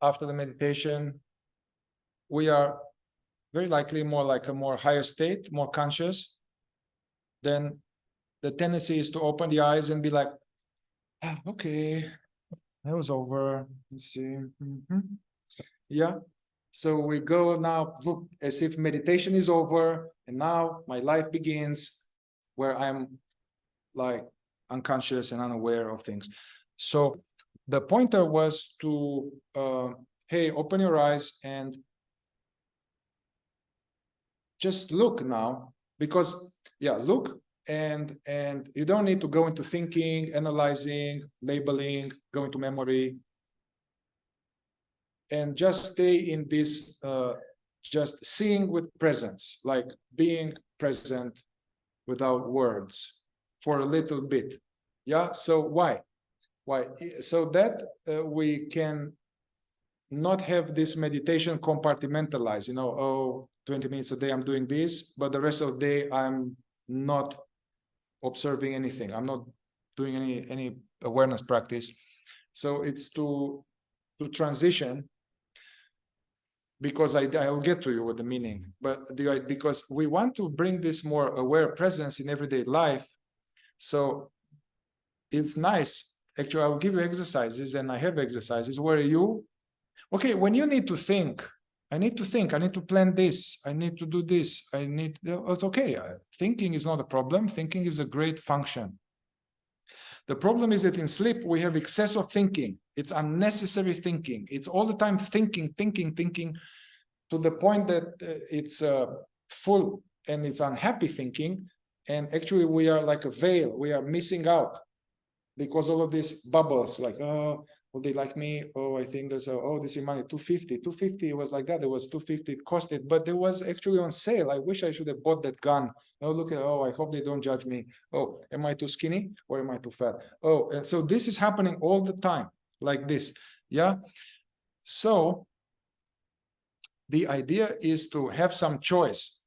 after the meditation, we are very likely more like a more higher state, more conscious. Then the tendency is to open the eyes and be like, ah, okay, that was over. Let's see. Yeah. So we go now as if meditation is over, and now my life begins where I'm like unconscious and unaware of things. So the pointer was to, hey, open your eyes and just look now, because look, and you don't need to go into thinking, analyzing, labeling, go into memory, and just stay in this just seeing with presence, like being present without words for a little bit. So why so that we can not have this meditation compartmentalized, 20 minutes a day I'm doing this, but the rest of the day I'm not observing anything, I'm not doing any awareness practice. So it's to transition, because I'll get to you with the meaning, but because we want to bring this more aware presence in everyday life. So it's nice, actually. I'll give you exercises, and I have exercises where when you need to think, I need to plan this, I need to do this, it's okay. Thinking is not a problem. Thinking is a great function. The problem is that in sleep we have excess of thinking. It's unnecessary thinking. It's all the time thinking to the point that it's full, and it's unhappy thinking. And actually we are like a veil. We are missing out because all of these bubbles, like, oh, will they like me? Oh, I think there's this is money, 250. It was like that. It was 250. It cost it, but it was actually on sale. I wish I should have bought that gun. Oh, look at, I hope they don't judge me. Oh, am I too skinny or am I too fat? Oh, and so this is happening all the time, like this. So the idea is to have some choice.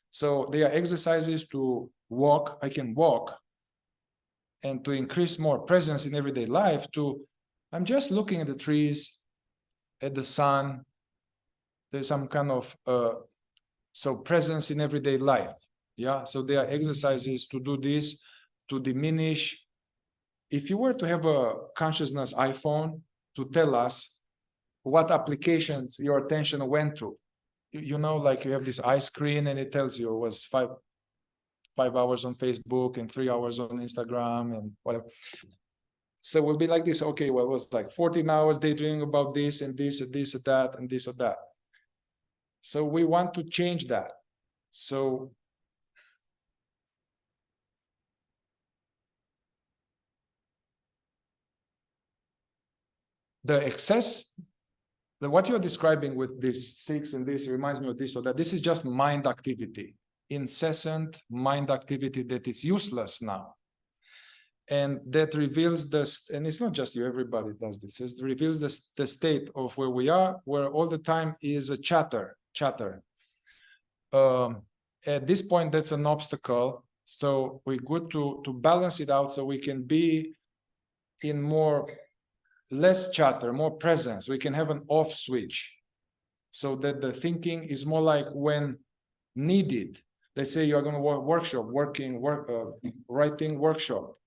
So there are exercises to walk. I can walk, and to increase more presence in everyday life, I'm just looking at the trees, at the sun. There's some kind of presence in everyday life. So there are exercises to do this, to diminish. If you were to have a consciousness iPhone to tell us what applications your attention went through, like you have this eye screen, and it tells you it was 5 hours on Facebook and 3 hours on Instagram and whatever. So we'll be like this. Okay, well, it was like 14 hours daydreaming about this and this and this and that and this or that. So we want to change that. So the excess, what you're describing with this 6 and this reminds me of this or that. This is just mind activity, incessant mind activity that is useless now. And that reveals this, and it's not just you, everybody does this. It reveals the state of where we are, where all the time is a chatter. At this point, that's an obstacle. So we're good to balance it out, so we can be in less chatter, more presence. We can have an off switch, so that the thinking is more like when needed. Let's say you are going to writing workshop.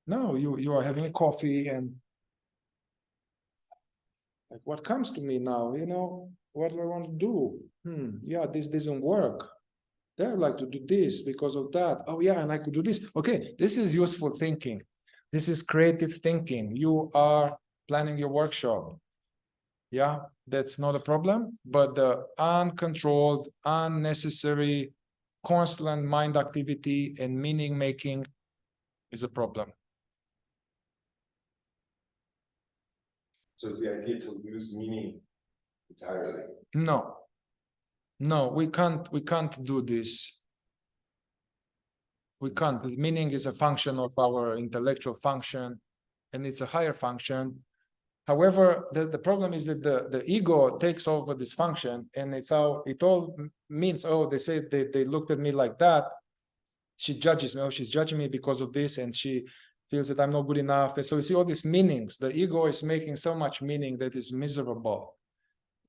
No, you are having a coffee, and like, what comes to me now? What do I want to do? This doesn't work. I'd like to do this because of that. Oh yeah, and I could do this. Okay, this is useful thinking. This is creative thinking. You are planning your workshop. That's not a problem. But the uncontrolled, unnecessary, constant mind activity and meaning making is a problem. So it's the idea to lose meaning entirely. No, we can't do this. We can't. The meaning is a function of our intellectual function, and it's a higher function. However, the problem is that the ego takes over this function, and it all means, they say they looked at me like that. She judges me. She's judging me because of this, and she feels that I'm not good enough. And so you see all these meanings. The ego is making so much meaning that is miserable,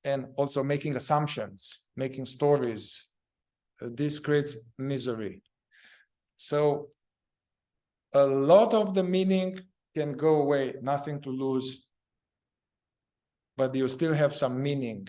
and also making assumptions, making stories. This creates misery. So a lot of the meaning can go away, nothing to lose, but you still have some meaning.